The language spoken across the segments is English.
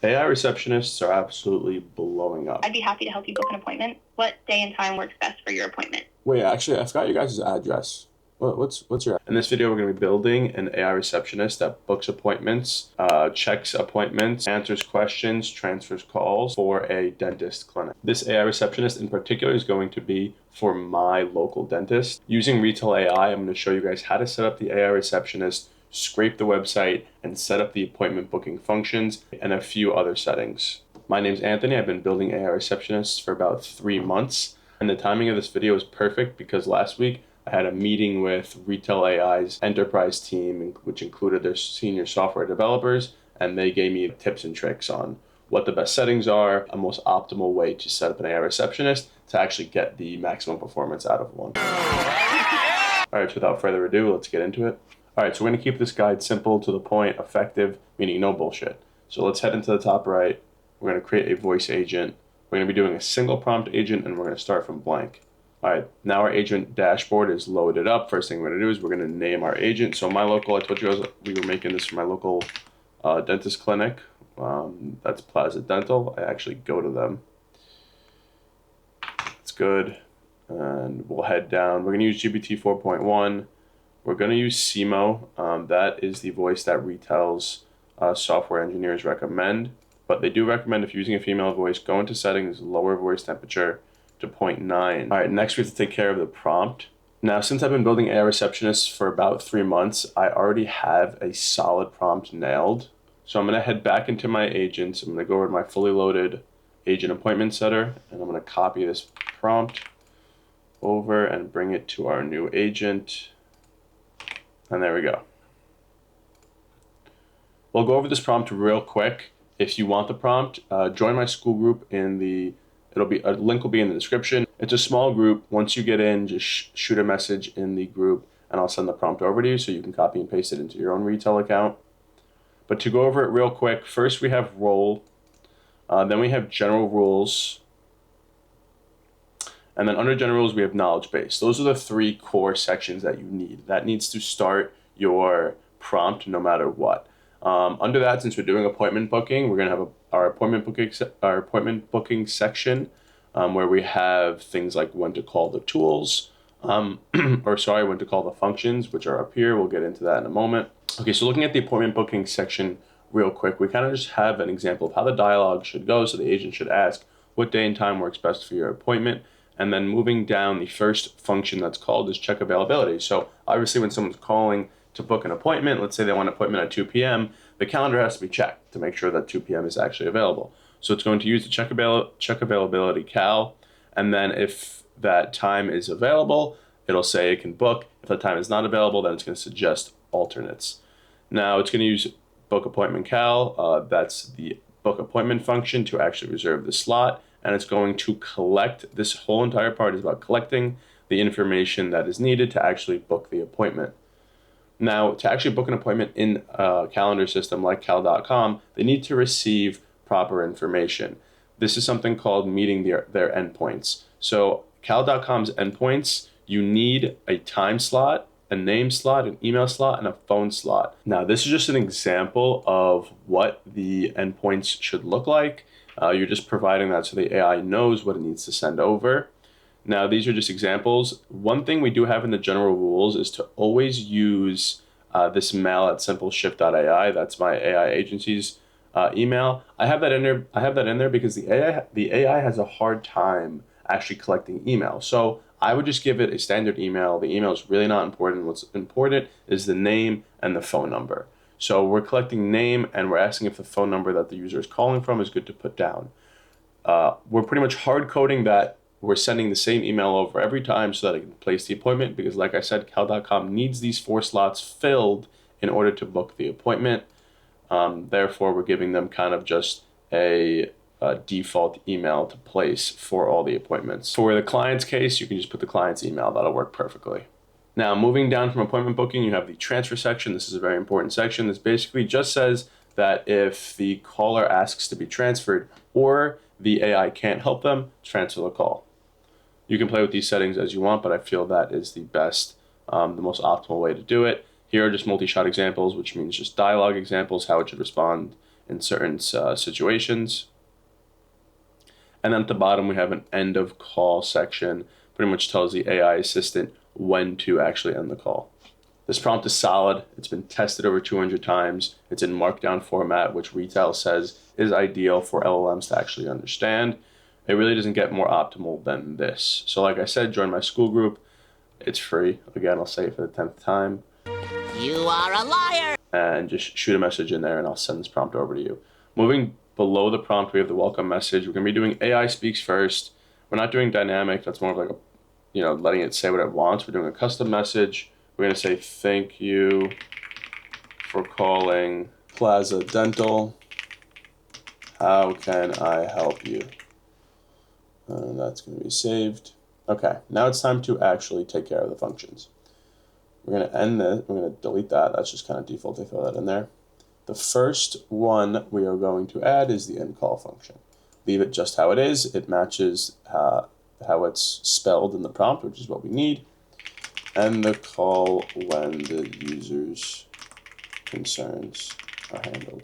AI receptionists are absolutely blowing up. I'd be happy to help you book an appointment. What day and time works best for your appointment? Wait, actually, I forgot your guys' address. What's your? In this video, we're going to be building an AI receptionist that books appointments, checks appointments, answers questions, transfers calls for a dentist clinic. This AI receptionist in particular is going to be for my local dentist. Using Retail AI, I'm going to show you guys how to set up the AI receptionist, scrape the website, and set up the appointment booking functions and a few other settings. My name's Anthony. I've been building AI receptionists for about 3 months. And the timing of this video is perfect because last week I had a meeting with Retail AI's enterprise team, which included their senior software developers, and they gave me tips and tricks on what the best settings are, a most optimal way to set up an AI receptionist to actually get the maximum performance out of one. All right, so without further ado, let's get into it. All right, so we're going to keep this guide simple, to the point, effective, meaning no bullshit. So let's head into the top right. We're going to create a voice agent. We're going to be doing a single prompt agent, and we're going to start from blank. All right, now our agent dashboard is loaded up. First thing we're going to do is we're going to name our agent. So my local, I told you guys we were making this for my local dentist clinic. That's Plaza Dental. I actually go to them. It's good. And we'll head down. We're going to use GPT 4.1. We're going to use SEMO. That is the voice that Retail's software engineers recommend. But they do recommend, if you're using a female voice, go into settings, lower voice temperature to 0.9. All right, next we have to take care of the prompt. Now, since I've been building AI receptionists for about 3 months, I already have a solid prompt nailed. So I'm going to head back into my agents. I'm going to go over to my fully loaded agent appointment setter, and I'm going to copy this prompt over and bring it to our new agent. And there we go. We'll go over this prompt real quick. If you want the prompt, join my school group in the, a link will be in the description. It's a small group. Once you get in, just shoot a message in the group and I'll send the prompt over to you so you can copy and paste it into your own Retail account. But to go over it real quick, first we have role, then we have general rules, and then under general rules we have knowledge base. Those are the 3 core sections that you need. That needs to start your prompt no matter what. Under that, since we're doing appointment booking, we're going to have our appointment booking section where we have things like when to call the tools, when to call the functions, which are up here. We'll get into that in a moment. Okay, so looking at the appointment booking section real quick, we kind of just have an example of how the dialogue should go. So the agent should ask what day and time works best for your appointment. And then moving down, the first function that's called is check availability. So obviously when someone's calling to book an appointment, let's say they want an appointment at 2 p.m., the calendar has to be checked to make sure that 2 p.m. is actually available. So it's going to use the check availability cal, and then if that time is available, it'll say it can book. If that time is not available, then it's going to suggest alternates. Now it's going to use book appointment cal. That's the book appointment function to actually reserve the slot, and it's going to collect, this whole entire part is about collecting the information that is needed to actually book the appointment. Now, to actually book an appointment in a calendar system like cal.com, they need to receive proper information. This is something called meeting their endpoints. So cal.com's endpoints, you need a time slot, a name slot, an email slot, and a phone slot. Now, this is just an example of what the endpoints should look like. You're just providing that so the AI knows what it needs to send over. Now, these are just examples. One thing we do have in the general rules is to always use this mail at simpleshift.ai. That's my AI agency's email. I have that in there because the AI has a hard time actually collecting email. So I would just give it a standard email. The email is really not important. What's important is the name and the phone number. So we're collecting name and we're asking if the phone number that the user is calling from is good to put down. We're pretty much hard coding that we're sending the same email over every time so that I can place the appointment, because like I said, cal.com needs these 4 slots filled in order to book the appointment. Therefore, we're giving them kind of just a default email to place for all the appointments. For the client's case, you can just put the client's email. That'll work perfectly. Now, moving down from appointment booking, you have the transfer section. This is a very important section. This basically just says that if the caller asks to be transferred or the AI can't help them, transfer the call. You can play with these settings as you want, but I feel that is the best, the most optimal way to do it. Here are just multi-shot examples, which means just dialogue examples, how it should respond in certain situations. And then at the bottom, we have an end of call section, pretty much tells the AI assistant when to actually end the call. This prompt is solid. It's been tested over 200 times. It's in markdown format, which retail says is ideal for LLMs to actually understand. It really doesn't get more optimal than this. So like I said, join my school group. It's free. Again, I'll say it for the 10th time. You are a liar! And just shoot a message in there and I'll send this prompt over to you. Moving below the prompt, we have the welcome message. We're going to be doing AI speaks first. We're not doing dynamic. That's more of like letting it say what it wants. We're doing a custom message. We're going to say, thank you for calling Plaza Dental. How can I help you? And that's going to be saved. Okay, now it's time to actually take care of the functions. We're going to end this. We're going to delete that. That's just kind of default. They throw that in there. The first one we are going to add is the end call function. Leave it just how it is. It matches how it's spelled in the prompt, which is what we need. End the call when the user's concerns are handled.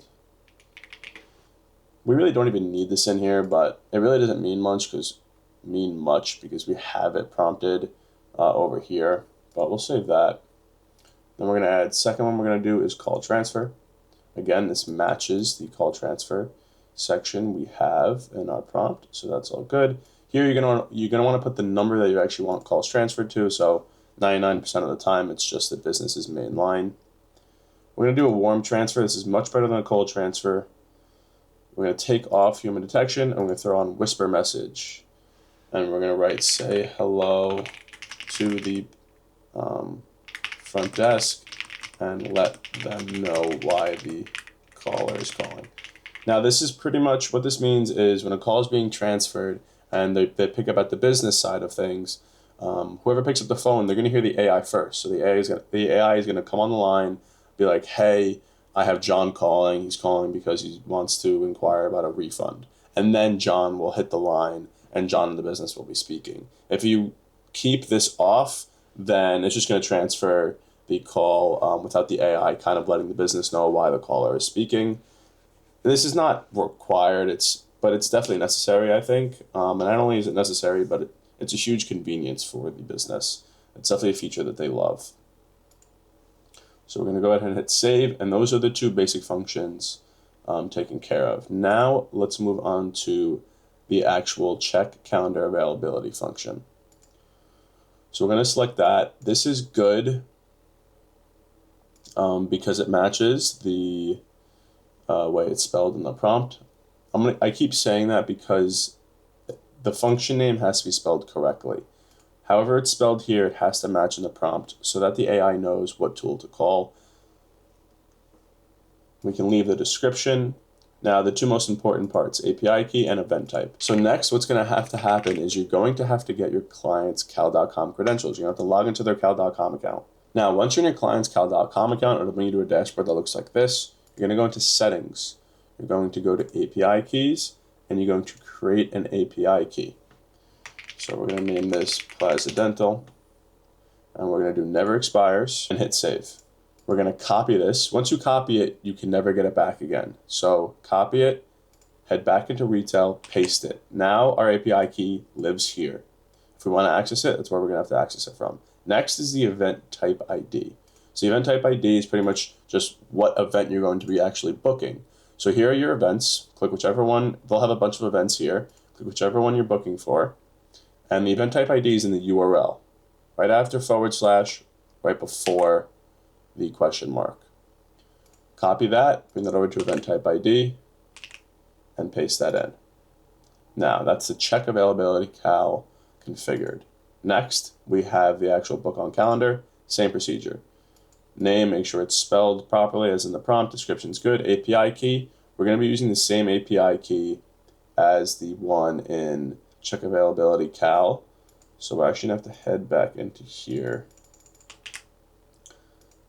We really don't even need this in here, but it really doesn't mean much because we have it prompted over here, but we'll save that. Then we're going to add, second one we're going to do is call transfer. Again, this matches the call transfer section we have in our prompt, so that's all good. Here you're going to want to put the number that you actually want calls transferred to, so 99% of the time it's just the business's main line. We're going to do a warm transfer. This is much better than a cold transfer. We're going to take off human detection and we're going to throw on whisper message. And we're going to write, say hello to the front desk and let them know why the caller is calling. Now this is pretty much what this means is when a call is being transferred and they pick up at the business side of things, whoever picks up the phone, they're going to hear the AI first. So the AI is going to come on the line, be like, hey, I have John calling. He's calling because he wants to inquire about a refund. And then John will hit the line and John in the business will be speaking. If you keep this off, then it's just going to transfer the call without the AI kind of letting the business know why the caller is speaking. This is not required, but it's definitely necessary, I think. And not only is it necessary, but it's a huge convenience for the business. It's definitely a feature that they love. So we're going to go ahead and hit save, and those are the two basic functions taken care of. Now let's move on to the actual check calendar availability function. So we're going to select that. This is good because it matches the way it's spelled in the prompt. I keep saying that because the function name has to be spelled correctly. However it's spelled here, it has to match in the prompt so that the AI knows what tool to call. We can leave the description. Now, the two most important parts, API key and event type. So next, what's going to have to happen is you're going to have to get your client's cal.com credentials. You're going to have to log into their cal.com account. Now, once you're in your client's cal.com account, it'll bring you to a dashboard that looks like this. You're going to go into settings. You're going to go to API keys, and you're going to create an API key. So we're going to name this Plaza Dental, and we're going to do never expires and hit save. We're going to copy this. Once you copy it, you can never get it back again. So copy it, head back into retail, paste it. Now our API key lives here. If we want to access it, that's where we're going to have to access it from. Next is the event type ID. So the event type ID is pretty much just what event you're going to be actually booking. So here are your events. Click whichever one. They'll have a bunch of events here. Click whichever one you're booking for. And the event type ID is in the URL, right after /, right before the question mark. Copy that, bring that over to event type ID, and paste that in. Now, that's the check availability cal configured. Next, we have the actual book on calendar, same procedure. Name, make sure it's spelled properly as in the prompt, description's good, API key. We're going to be using the same API key as the one in check availability cal. So we're actually going to have to head back into here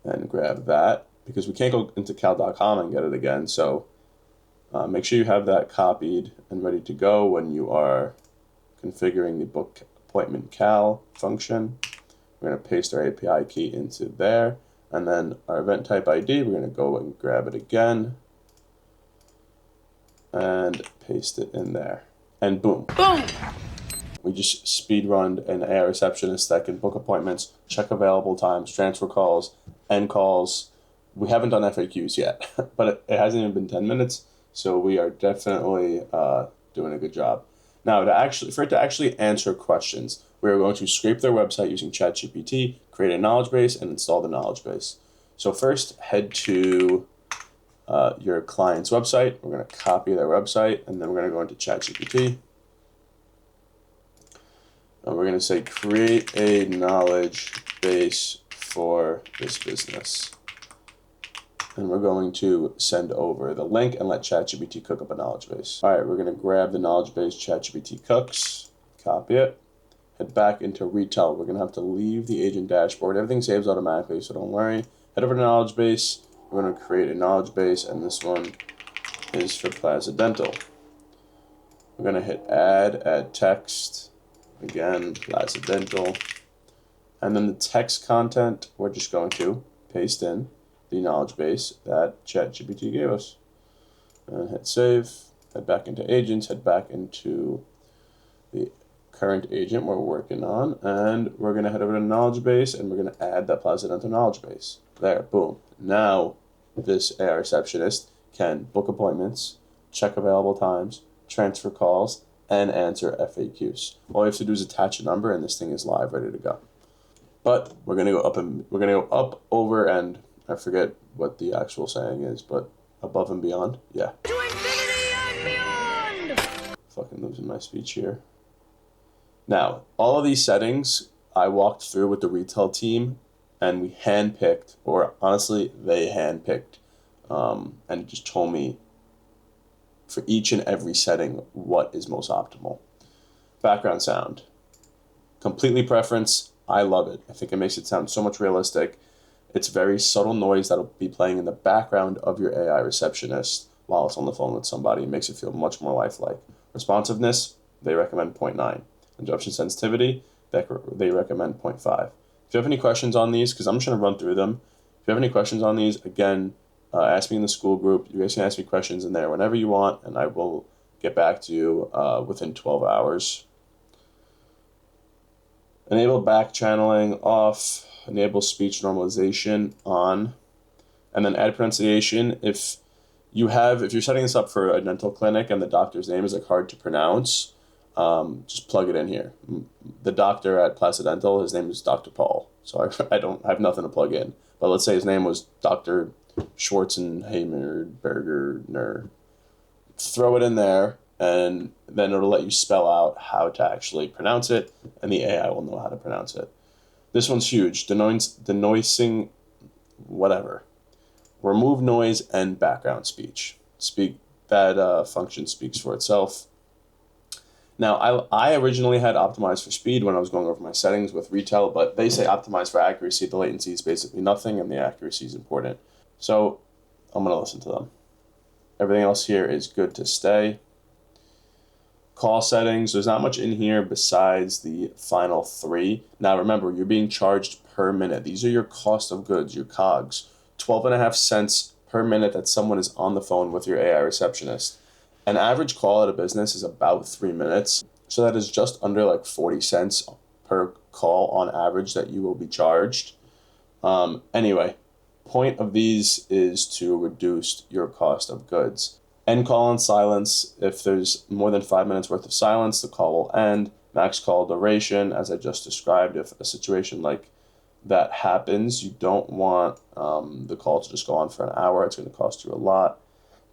and grab that because we can't go into cal.com and get it again. So make sure you have that copied and ready to go when you are configuring the book appointment cal function. We're going to paste our API key into there, and then our event type ID, we're going to go and grab it again. and paste it in there. And boom. Boom! We just speed run an AI receptionist that can book appointments, check available times, transfer calls, end calls. We haven't done FAQs yet, but it hasn't even been 10 minutes, so we are definitely doing a good job. Now, for it to actually answer questions, we are going to scrape their website using ChatGPT, create a knowledge base, and install the knowledge base. So first, head to your client's website. We're going to copy their website, and then we're going to go into ChatGPT. And we're going to say, create a knowledge base for this business. And we're going to send over the link and let ChatGPT cook up a knowledge base. All right, we're going to grab the knowledge base ChatGPT cooks, copy it, head back into retail. We're going to have to leave the agent dashboard. Everything saves automatically, so don't worry. Head over to knowledge base. We're going to create a knowledge base, and this one is for Plaza Dental. We're going to hit add text. Again, Plaza Dental. And then the text content, we're just going to paste in the knowledge base that ChatGPT gave us. And hit save, head back into agents, head back into the current agent we're working on, and we're going to head over to knowledge base, and we're going to add that Plaza Dental knowledge base. There, boom. Now, this AI receptionist can book appointments, check available times, transfer calls, and answer FAQs. All you have to do is attach a number, and this thing is live, ready to go. But we're gonna go up, over, and I forget what the actual saying is, but above and beyond. Yeah. To infinity and beyond! Fucking losing my speech here. Now, all of these settings I walked through with the retail team, and we handpicked, or honestly, they handpicked, and just told me for each and every setting what is most optimal. Background sound. Completely preference. I love it. I think it makes it sound so much realistic. It's very subtle noise that'll be playing in the background of your AI receptionist while it's on the phone with somebody. It makes it feel much more lifelike. Responsiveness, they recommend 0.9. Interruption sensitivity, they recommend 0.5. If you have any questions on these, because I'm just going to run through them. If you have any questions on these, again, ask me in the school group. You guys can ask me questions in there whenever you want, and I will get back to you within 12 hours. Enable back channeling off, enable speech normalization on, and then add pronunciation. If you're setting this up for a dental clinic and the doctor's name is like hard to pronounce, just plug it in here. The doctor at Plaza Dental, his name is Dr. Paul, so I have nothing to plug in. But let's say his name was Dr. Schwarzenberger. Throw it in there, and then it'll let you spell out how to actually pronounce it, and the AI will know how to pronounce it. This one's huge. Denoising, whatever. Remove noise and background speech. That function speaks for itself. Now, I originally had optimized for speed when I was going over my settings with retail, but they say optimize for accuracy. The latency is basically nothing, and the accuracy is important. So I'm going to listen to them. Everything else here is good to stay. Call settings, there's not much in here besides the final 3. Now remember, you're being charged per minute. These are your cost of goods, your COGS. 12.5 cents per minute that someone is on the phone with your AI receptionist. An average call at a business is about 3 minutes. So that is just under like 40 cents per call on average that you will be charged. Anyway, point of these is to reduce your cost of goods. End call on silence. If there's more than 5 minutes worth of silence, the call will end. Max call duration, as I just described. If a situation like that happens, you don't want the call to just go on for an hour. It's going to cost you a lot.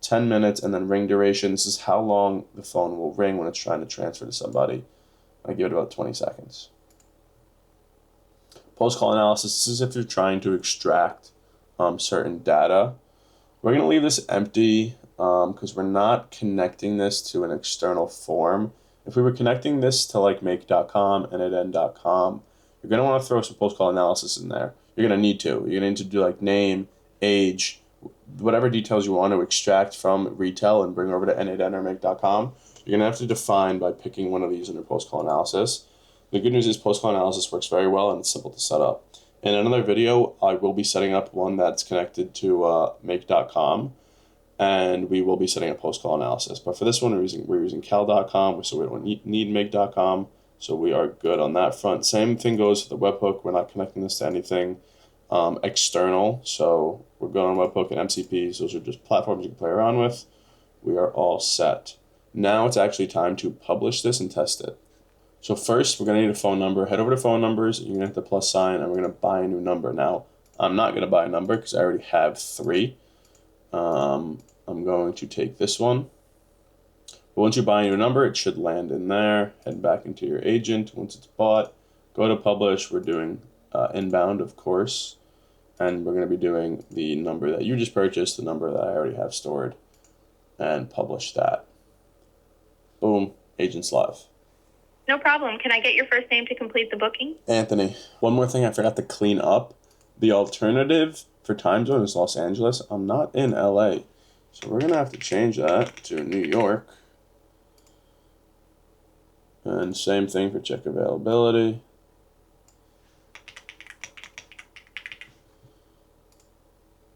10 minutes, and then ring duration. This is how long the phone will ring when it's trying to transfer to somebody. I give it about 20 seconds. Post-call analysis. This is if you're trying to extract certain data. We're going to leave this empty because we're not connecting this to an external form. If we were connecting this to like make.com and edn.com, you're going to want to throw some post-call analysis in there. You're going to need to. You're going to need to do like name, age, whatever details you want to extract from retail and bring over to NADN or make.com. You're going to have to define by picking one of these under post-call analysis. The good news is post-call analysis works very well and it's simple to set up. In another video, I will be setting up one that's connected to make.com. and we will be setting up post-call analysis. But for this one, we're using cal.com, so we don't need make.com, so we are good on that front. Same thing goes for the webhook. We're not connecting this to anything external, so we're good on webhook and MCPs. Those are just platforms you can play around with. We are all set. Now it's actually time to publish this and test it. So first, we're going to need a phone number. Head over to phone numbers, you're going to hit the plus sign, and we're going to buy a new number. Now, I'm not going to buy a number because I already have 3. I'm going to take this one. But once you buy a new number, it should land in there. Head back into your agent. Once it's bought, go to publish. We're doing inbound, of course. And we're going to be doing the number that you just purchased, the number that I already have stored, and publish that. Boom, agent's live. No problem. Can I get your first name to complete the booking? Anthony. One more thing I forgot to clean up. The alternative for time zone is Los Angeles. I'm not in LA. So we're going to have to change that to New York. And same thing for check availability.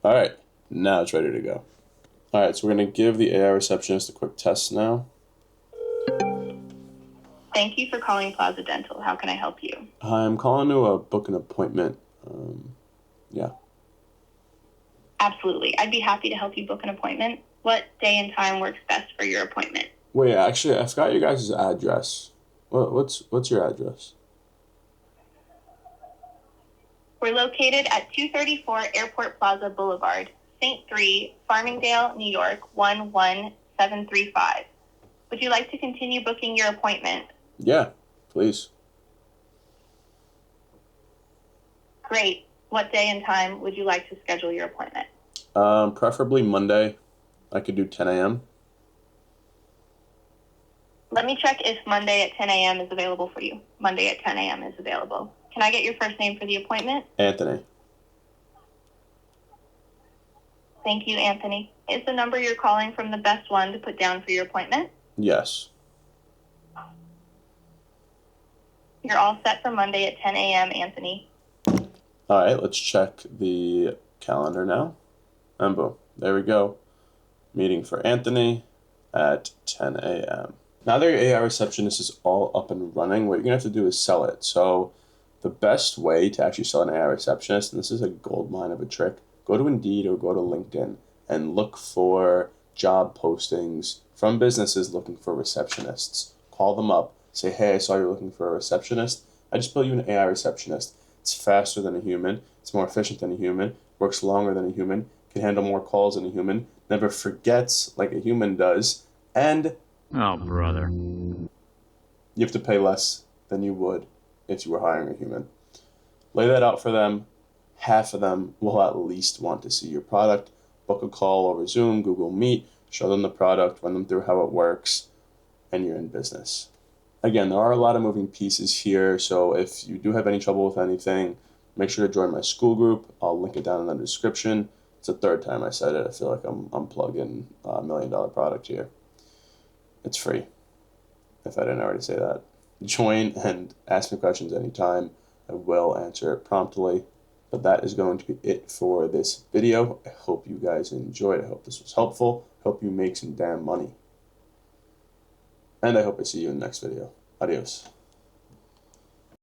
All right, now it's ready to go. All right, so we're going to give the AI receptionist a quick test now. Thank you for calling Plaza Dental. How can I help you? Hi, I'm calling to book an appointment. Yeah. Absolutely. I'd be happy to help you book an appointment. What day and time works best for your appointment? Wait, actually, I forgot you guys' address. What's your address? We're located at 234 Airport Plaza Boulevard, St. 3, Farmingdale, New York, 11735. Would you like to continue booking your appointment? Yeah, please. Great. What day and time would you like to schedule your appointment? Preferably Monday. I could do 10 a.m. Let me check if Monday at 10 a.m. is available for you. Monday at 10 a.m. is available. Can I get your first name for the appointment? Anthony. Thank you, Anthony. Is the number you're calling from the best one to put down for your appointment? Yes. You're all set for Monday at 10 a.m., Anthony. All right, let's check the calendar now. And boom, there we go. Meeting for Anthony at 10 a.m. Now that your AI receptionist is all up and running, what you're going to have to do is sell it. So the best way to actually sell an AI receptionist, and this is a gold mine of a trick, go to Indeed or go to LinkedIn and look for job postings from businesses looking for receptionists. Call them up. Say, hey, I saw you're looking for a receptionist. I just built you an AI receptionist. It's faster than a human. It's more efficient than a human. Works longer than a human. Can handle more calls than a human. Never forgets like a human does. And oh, brother, you have to pay less than you would if you were hiring a human. Lay that out for them. Half of them will at least want to see your product. Book a call over Zoom, Google Meet, show them the product, run them through how it works, and you're in business. Again, there are a lot of moving pieces here, so if you do have any trouble with anything, make sure to join my school group. I'll link it down in the description. It's the third time I said it. I feel like I'm plugging a $1 million product here. It's free, if I didn't already say that. Join and ask me questions anytime. I will answer it promptly. But that is going to be it for this video. I hope you guys enjoyed. I hope this was helpful. I hope you make some damn money. And I hope I see you in the next video. Adios.